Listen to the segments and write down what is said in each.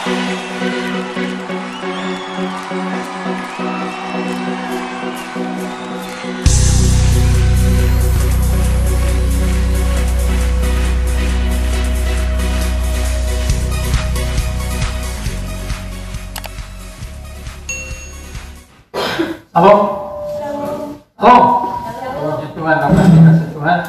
Halo, halo, puji Tuhan, dapat dikasih Tuhan.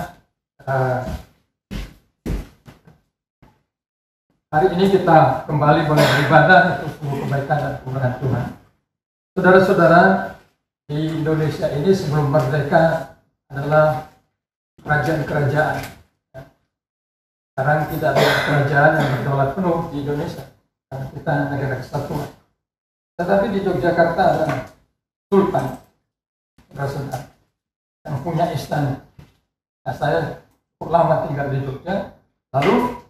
Hari ini kita kembali boleh beribadah untuk seluruh kebaikan dan kemuliaan Tuhan. Saudara-saudara, di Indonesia ini sebelum merdeka adalah kerajaan-kerajaan. Sekarang tidak ada kerajaan yang berdaulat penuh di Indonesia, karena kita negara kesatuan. Tetapi di Yogyakarta ada Sultan, saudara-saudara, yang punya istana. Nah, saya cukup lama tinggal di Jogja. Lalu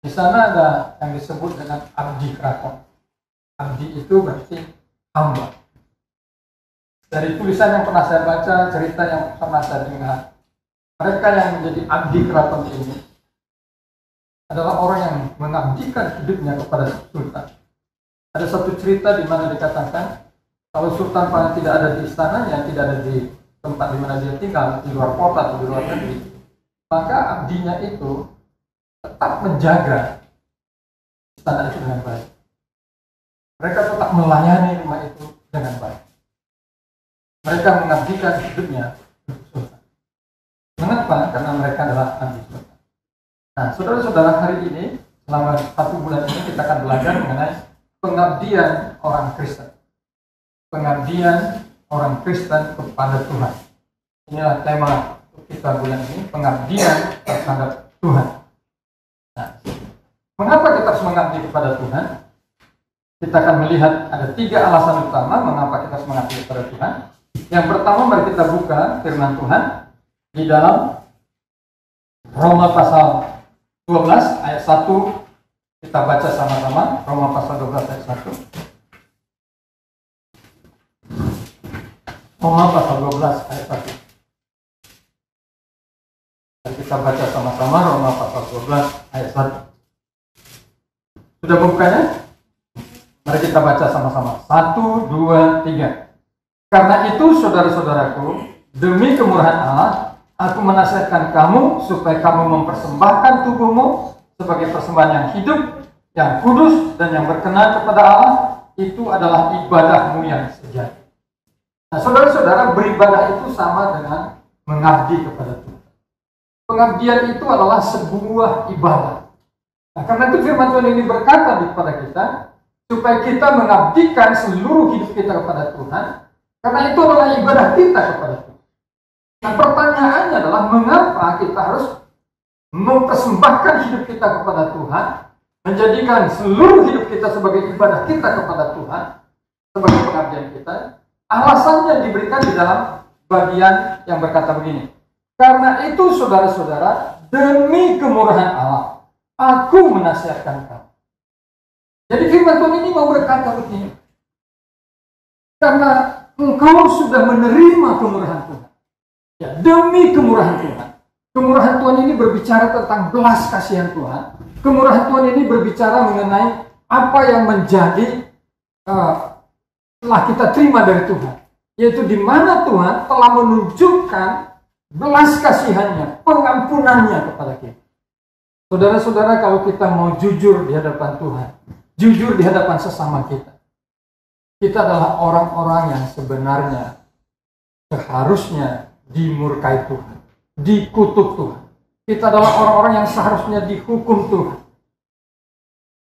di sana ada yang disebut dengan abdi keraton. Abdi itu berarti hamba. Dari tulisan yang pernah saya baca, cerita yang pernah saya dengar, mereka yang menjadi abdi keraton ini adalah orang yang mengabdikan hidupnya kepada sultan. Ada satu cerita di mana dikatakan, kalau sultan paling tidak ada di istananya, tidak ada di tempat di mana dia tinggal, di luar kota atau di luar negeri, maka abdinya itu tetap menjaga istana itu dengan baik. Mereka tetap melayani rumah itu dengan baik. Mereka mengabdikan hidupnya untuk sultan. Mengapa? Karena mereka adalah abdi sultan. Nah, saudara-saudara, hari ini selama 1 bulan ini kita akan belajar mengenai pengabdian orang Kristen. Pengabdian orang Kristen kepada Tuhan. Inilah tema kita bulan ini, pengabdian terhadap Tuhan. Nah, mengapa kita harus mengabdi kepada Tuhan? Kita akan melihat ada 3 alasan utama mengapa kita harus mengabdi kepada Tuhan. Yang pertama, mari kita buka firman Tuhan di dalam Roma pasal 12 ayat 1. Kita baca sama-sama Roma pasal 12 ayat 1. Roma pasal 12 ayat 1. Mari kita baca sama-sama Roma pasal 12 ayat 1. Sudah bukanya? Mari kita baca sama-sama. 1, 2, 3. Karena itu, saudara-saudaraku, demi kemurahan Allah, aku menasihatkan kamu supaya kamu mempersembahkan tubuhmu sebagai persembahan yang hidup, yang kudus, dan yang berkenan kepada Allah. Itu adalah ibadahmu yang sejati. Nah, saudara-saudara, beribadah itu sama dengan mengabdi kepada Tuhan. Pengabdian itu adalah sebuah ibadah. Nah, karena itu firman Tuhan ini berkata kepada kita, supaya kita mengabdikan seluruh hidup kita kepada Tuhan, karena itu adalah ibadah kita kepada Tuhan. Nah, pertanyaannya adalah, mengapa kita harus mempersembahkan hidup kita kepada Tuhan, menjadikan seluruh hidup kita sebagai ibadah kita kepada Tuhan, sebagai pengabdian kita? Alasannya diberikan di dalam bagian yang berkata begini. Karena itu, saudara-saudara, demi kemurahan Allah, aku menasihatkan kamu. Jadi firman Tuhan ini mau berkata begini. Karena engkau sudah menerima kemurahan Tuhan. Ya, demi kemurahan Tuhan. Kemurahan Tuhan ini berbicara tentang belas kasihan Tuhan. Kemurahan Tuhan ini berbicara mengenai apa yang menjadi telah kita terima dari Tuhan, yaitu di mana Tuhan telah menunjukkan belas kasihannya, pengampunannya kepada kita. Saudara-saudara, kalau kita mau jujur di hadapan Tuhan, jujur di hadapan sesama kita, kita adalah orang-orang yang sebenarnya seharusnya dimurkai Tuhan, dikutuk Tuhan. Kita adalah orang-orang yang seharusnya dihukum Tuhan.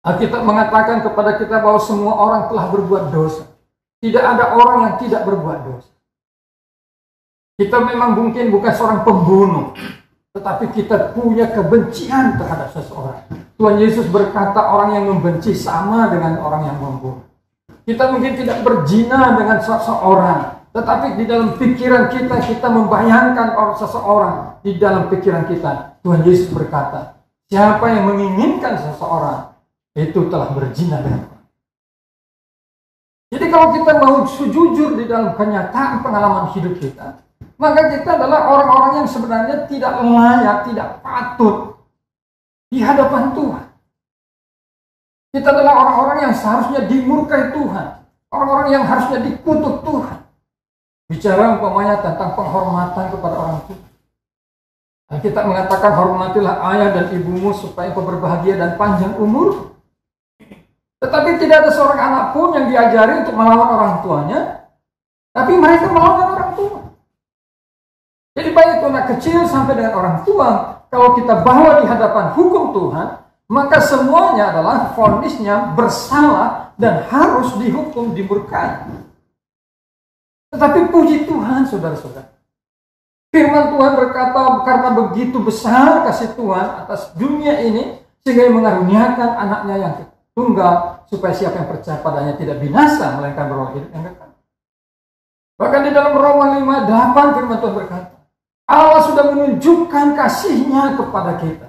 Alkitab mengatakan kepada kita bahwa semua orang telah berbuat dosa. Tidak ada orang yang tidak berbuat dosa. Kita memang mungkin bukan seorang pembunuh, tetapi kita punya kebencian terhadap seseorang. Tuhan Yesus berkata orang yang membenci sama dengan orang yang membunuh. Kita mungkin tidak berzina dengan seseorang, tetapi di dalam pikiran kita, kita membayangkan orang seseorang. Di dalam pikiran kita, Tuhan Yesus berkata, siapa yang menginginkan seseorang, itu telah berzina dengan orang. Jadi kalau kita mau jujur di dalam kenyataan pengalaman hidup kita, maka kita adalah orang-orang yang sebenarnya tidak layak, tidak patut di hadapan Tuhan. Kita adalah orang-orang yang seharusnya dimurkai Tuhan. Orang-orang yang harusnya dikutuk Tuhan. Bicara umpamanya tentang penghormatan kepada orang tua. Dan kita mengatakan hormatilah ayah dan ibumu supaya engkau berbahagia dan panjang umur. Tetapi tidak ada seorang anak pun yang diajari untuk melawan orang tuanya. Tapi mereka melawan orang tua. Jadi baik anak kecil sampai dengan orang tua, kalau kita bawa di hadapan hukum Tuhan, maka semuanya adalah vonisnya bersalah dan harus dihukum, dimurkai. Tetapi puji Tuhan, saudara-saudara. Firman Tuhan berkata, karena begitu besar kasih Tuhan atas dunia ini, sehingga Ia mengaruniakan anaknya yang tunggal, supaya siapa yang percaya padanya tidak binasa, melainkan beroleh hidup yang kekal. Bahkan di dalam Roma 5:8 firman Tuhan berkata, Allah sudah menunjukkan kasih-Nya kepada kita.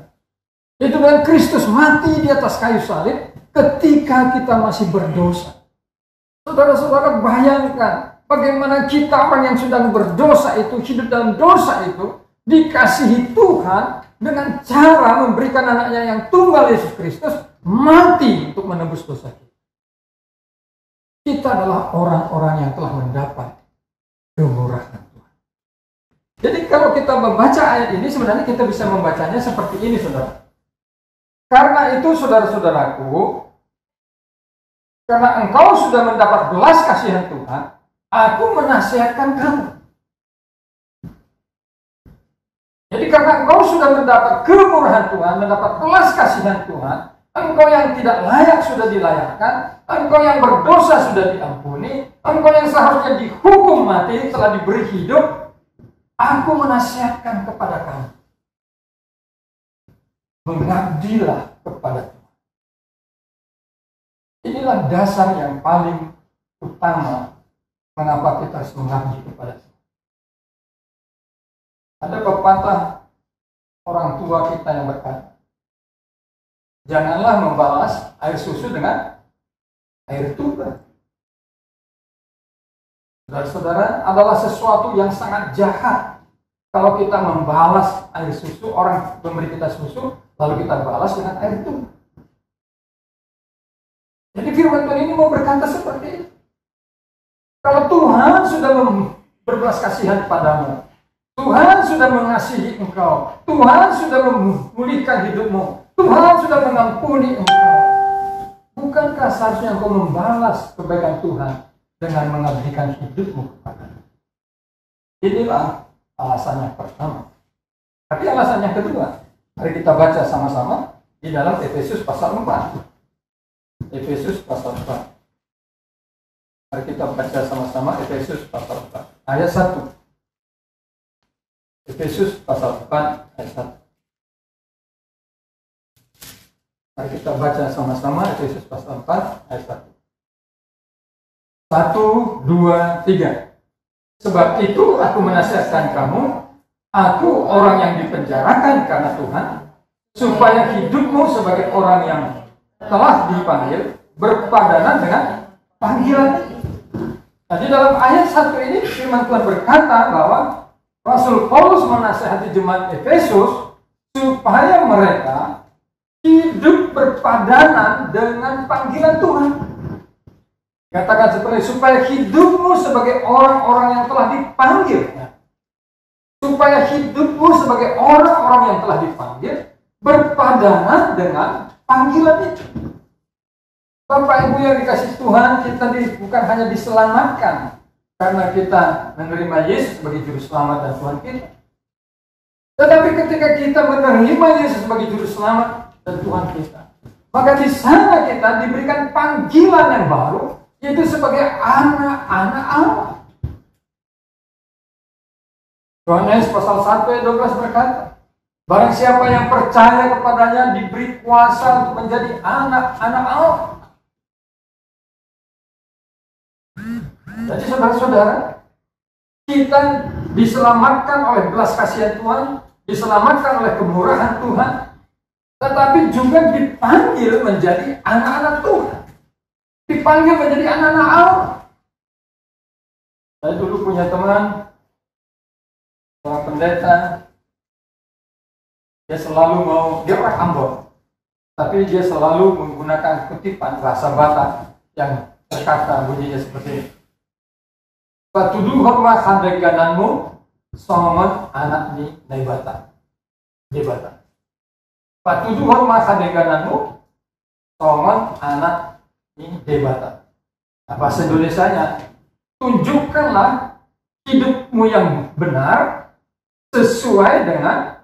Itu dengan Kristus mati di atas kayu salib ketika kita masih berdosa. Saudara-saudara, bayangkan bagaimana kita orang yang sedang berdosa itu, hidup dalam dosa itu, dikasihi Tuhan dengan cara memberikan anaknya yang tunggal, Yesus Kristus, mati untuk menebus dosa kita. Kita adalah orang-orang yang telah mendapat kemurahan Tuhan. Jadi kalau kita membaca ayat ini, sebenarnya kita bisa membacanya seperti ini, saudara. Karena itu, saudara-saudaraku, karena engkau sudah mendapat belas kasihan Tuhan, aku menasihatkan kamu. Jadi karena engkau sudah mendapat kemurahan Tuhan, mendapat belas kasihan Tuhan, engkau yang tidak layak sudah dilayakkan, engkau yang berdosa sudah diampuni, engkau yang seharusnya dihukum mati telah diberi hidup, aku menasihatkan kepada kamu. Mengabdilah kepada Tuhan. Inilah dasar yang paling utama mengapa kita harus mengabdi kepada Tuhan. Ada pepatah orang tua kita yang berkata, janganlah membalas air susu dengan air tuba. Saudara-saudara, adalah sesuatu yang sangat jahat kalau kita membalas air susu, orang memberi kita susu, lalu kita balas dengan air tuba. Jadi firman Tuhan ini mau berkata seperti itu. Kalau Tuhan sudah berbelas kasihan padamu, Tuhan sudah mengasihi engkau, Tuhan sudah memulihkan hidupmu, Tuhan sudah mengampuni engkau, bukankah seharusnya engkau membalas kebaikan Tuhan dengan mengabdikan hidupmu kepada-Nya? Inilah alasannya pertama. Tapi alasannya kedua, mari kita baca sama-sama di dalam Efesus pasal 4. Efesus pasal 4. Mari kita baca sama-sama Efesus pasal 4 ayat 1. Efesus pasal 4 ayat 1. Mari kita baca sama-sama Efesus pasal 4 ayat 1. 1, 2, 3. Sebab itu aku menasihatkan kamu, aku orang yang dipenjarakan karena Tuhan, supaya hidupmu sebagai orang yang telah dipanggil berpadanan dengan panggilan. Jadi dalam ayat 1 ini firman Tuhan berkata bahwa Rasul Paulus menasihati jemaat Efesus supaya mereka hidup berpadanan dengan panggilan Tuhan. Katakan seperti supaya hidupmu sebagai orang-orang yang telah dipanggil. Supaya hidupmu sebagai orang-orang yang telah dipanggil berpadanan dengan panggilan itu. Bapak Ibu yang dikasih Tuhan, kita bukan hanya diselamatkan karena kita menerima Yesus sebagai juru selamat dan Tuhan kita. Tetapi ketika kita menerima Yesus sebagai juru selamat dan Tuhan kita, maka di sana kita diberikan panggilan yang baru, yaitu sebagai anak-anak Allah. Yohanes pasal 1 ayat 12 berkata, barang siapa yang percaya kepadanya diberi kuasa untuk menjadi anak-anak Allah. Jadi saudara-saudara, kita diselamatkan oleh belas kasihan Tuhan, diselamatkan oleh kemurahan Tuhan, tetapi juga dipanggil menjadi anak-anak Tuhan, dipanggil menjadi anak-anak Allah. Saya dulu punya teman, seorang pendeta, dia selalu dia orang Ambon. Tapi dia selalu menggunakan kutipan bahasa Batak yang berkata bunyinya seperti ini. Patuduh hormat handegananmu songon anak ni Batak. Di Batak. Patuduh hormat handegananmu songon anak ni Batak. Nah, bahasa Indonesianya, tunjukkanlah hidupmu yang benar sesuai dengan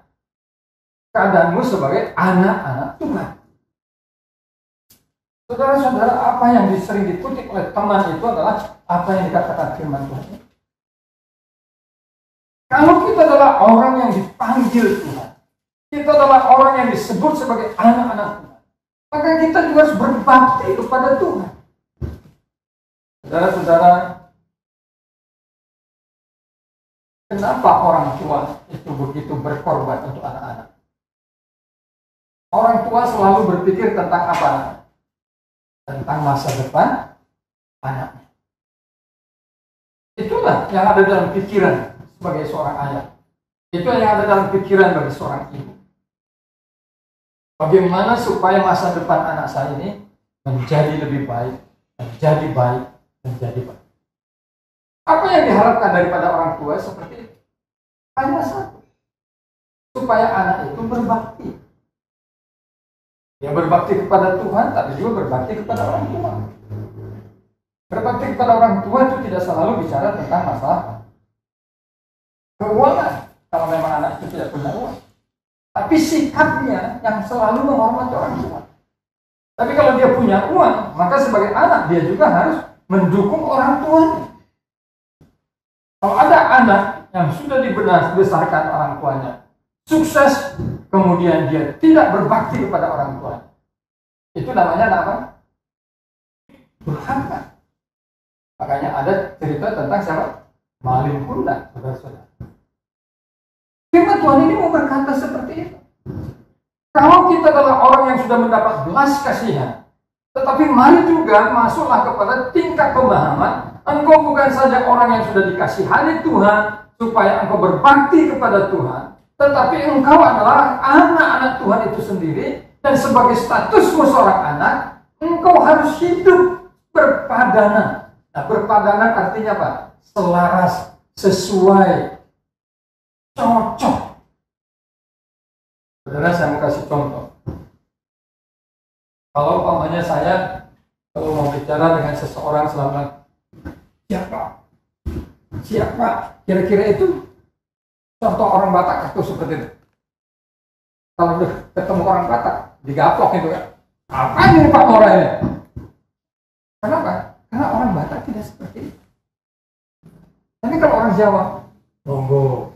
keadaanmu sebagai anak-anak Tuhan. Saudara-saudara, apa yang sering dikutip oleh teman itu adalah apa yang dikatakan firman Tuhan. Kalau kita adalah orang yang dipanggil Tuhan, kita adalah orang yang disebut sebagai anak-anak Tuhan, maka kita juga harus berbakti kepada Tuhan. Saudara-saudara, kenapa orang tua itu begitu berkorban untuk anak-anak? Orang tua selalu berpikir tentang apa? Tentang masa depan anaknya. Itulah yang ada dalam pikiran sebagai seorang ayah. Itu yang ada dalam pikiran bagi seorang ibu. Bagaimana supaya masa depan anak saya ini menjadi lebih baik, menjadi baik, menjadi baik. Apa yang diharapkan daripada orang tua seperti itu? Hanya satu. Supaya anak itu berbakti. Dia berbakti kepada Tuhan, tapi juga berbakti kepada orang tua. Berbakti kepada orang tua itu tidak selalu bicara tentang masalah keuangan, kalau memang anak itu tidak punya uang. Tapi sikapnya yang selalu menghormati orang tua. Tapi kalau dia punya uang, maka sebagai anak dia juga harus mendukung orang tuanya. Kalau ada anak yang sudah dibesarkan orang tuanya, sukses, kemudian dia tidak berbakti kepada orang tua, itu namanya apa? Durhaka. Makanya ada cerita tentang siapa? Malin Kundang, saudara-saudara. Firman Tuhan ini mau berkata seperti itu. Kalau kita adalah orang yang sudah mendapat belas kasihan, tetapi mari juga masuklah kepada tingkat pemahaman, engkau bukan saja orang yang sudah dikasihani Tuhan, supaya engkau berbakti kepada Tuhan, tetapi engkau adalah anak-anak Tuhan itu sendiri, dan sebagai statusmu seorang anak, engkau harus hidup berpadanan. Nah, berpadanan artinya apa? Selaras, sesuai, cocok. Saudara, saya mau kasih contoh. Kalau umpamanya saya, kalau mau bicara dengan seseorang selama siapa, kira-kira itu contoh orang Batak itu seperti itu. Kalau ketemu orang Batak, digaplok itu kan. Apa ini Pak Mora ini? Kenapa? Karena orang Batak tidak seperti itu. Tapi kalau orang Jawa, monggo,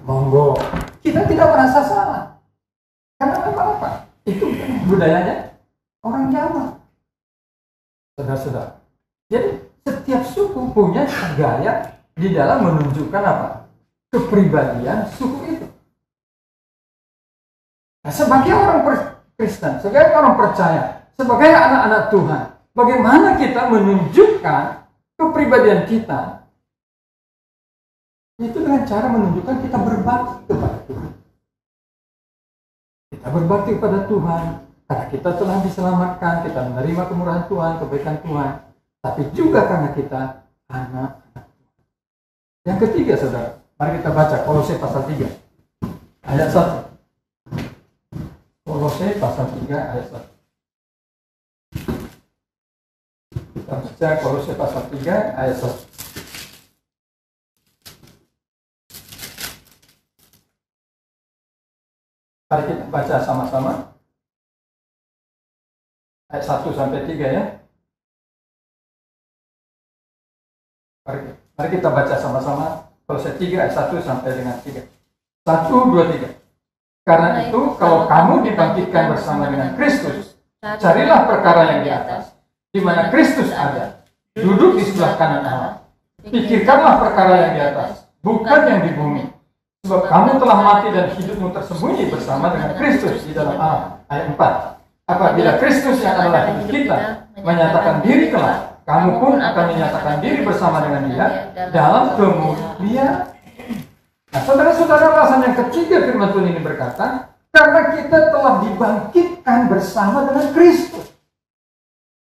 monggo, kita tidak merasa salah. Karena apa? Itu budayanya orang Jawa. Saudara-saudara. Jadi setiap suku punya gaya di dalam menunjukkan apa? Kepribadian suku itu. Nah, sebagai orang Kristen, sebagai orang percaya, sebagai anak-anak Tuhan, bagaimana kita menunjukkan kepribadian kita? Itu dengan cara menunjukkan kita berbakti kepada Tuhan. Kita berbakti kepada Tuhan karena kita telah diselamatkan, kita menerima kemurahan Tuhan, kebaikan Tuhan, tapi juga karena kita anak-anak Tuhan. Yang ketiga, saudara, mari kita baca Kolose pasal 3 ayat 1. Kolose pasal 3 ayat 1. Kita baca Kolose pasal 3 ayat 1. Mari kita baca sama-sama ayat 1 sampai 3 ya. Mari kita baca sama-sama Kolose 3 ayat 1 sampai dengan 3. 1, 2, 3. Karena itu kalau kamu dibangkitkan bersama dengan Kristus, carilah perkara yang di atas, di mana Kristus ada, duduk di sebelah kanan Allah. Pikirkanlah perkara yang di atas, bukan yang di bumi. Sebab kamu telah mati dan hidupmu tersembunyi bersama dengan Kristus di dalam Allah. Ayat 4. Apabila Kristus yang adalah hidup kita menyatakan diri kelak, kamu pun akan menyatakan diri bersama dengan Dia dalam kemuliaan. Nah, saudara-saudara, alasan yang ketiga firman Tuhan ini berkata, karena kita telah dibangkitkan dibangkitkan bersama dengan Kristus.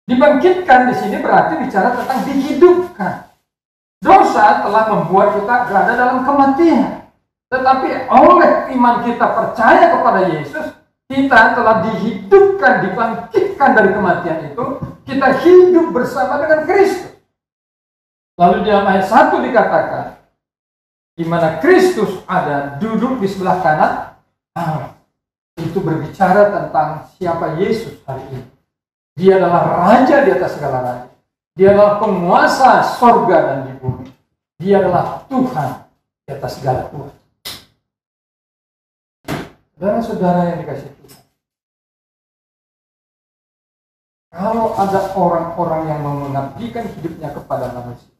Dibangkitkan di sini berarti bicara tentang dihidupkan. Dosa telah membuat kita berada dalam kematian. Tetapi oleh iman kita percaya kepada Yesus, kita telah dihidupkan, dibangkitkan dari kematian itu. Kita hidup bersama dengan Kristus. Lalu dalam ayat 1 dikatakan, di mana Kristus ada duduk di sebelah kanan Allah. Itu berbicara tentang siapa Yesus hari ini. Dia adalah Raja di atas segala raja. Dia adalah penguasa sorga dan di bumi. Dia adalah Tuhan di atas segala Tuhan. Saudara-saudara yang dikasih Tuhan, kalau ada orang-orang yang mengabdikan hidupnya kepada manusia,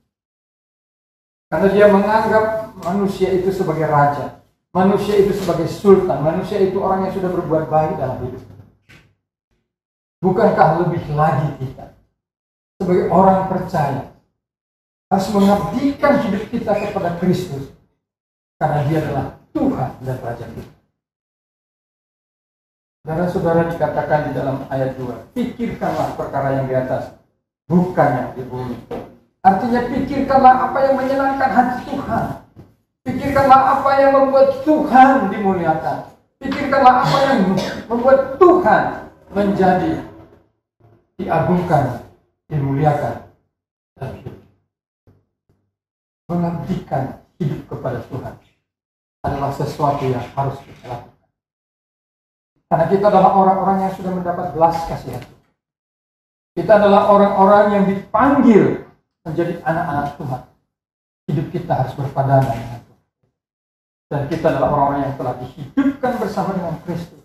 karena dia menganggap manusia itu sebagai raja, manusia itu sebagai sultan, manusia itu orang yang sudah berbuat baik dalam hidup. Bukankah lebih lagi kita sebagai orang percaya harus mengabdikan hidup kita kepada Kristus, karena Dia adalah Tuhan dan Raja kita. Saudara-saudara, dikatakan di dalam ayat 2, pikirkanlah perkara yang di atas, bukan yang di bumi. Artinya pikirkanlah apa yang menyenangkan hati Tuhan. Pikirkanlah apa yang membuat Tuhan dimuliakan. Pikirkanlah apa yang membuat Tuhan menjadi diagungkan, dimuliakan, dan hidup. Mengabdikan hidup kepada Tuhan adalah sesuatu yang harus kita lakukan. Karena kita adalah orang-orang yang sudah mendapat belas kasihan Tuhan. Kita adalah orang-orang yang dipanggil menjadi anak-anak Tuhan. Hidup kita harus berpadanan dengan Tuhan. Dan kita adalah orang-orang yang telah dihidupkan bersama dengan Kristus.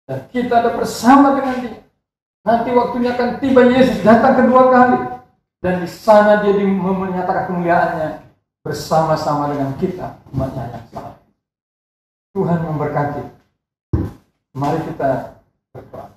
Dan kita ada bersama dengan Dia. Nanti waktunya akan tiba, Yesus datang kedua kali. Dan di sana Dia menyatakan kemuliaannya bersama-sama dengan kita, umatnya yang salah. Tuhan memberkati. Mari kita berdoa.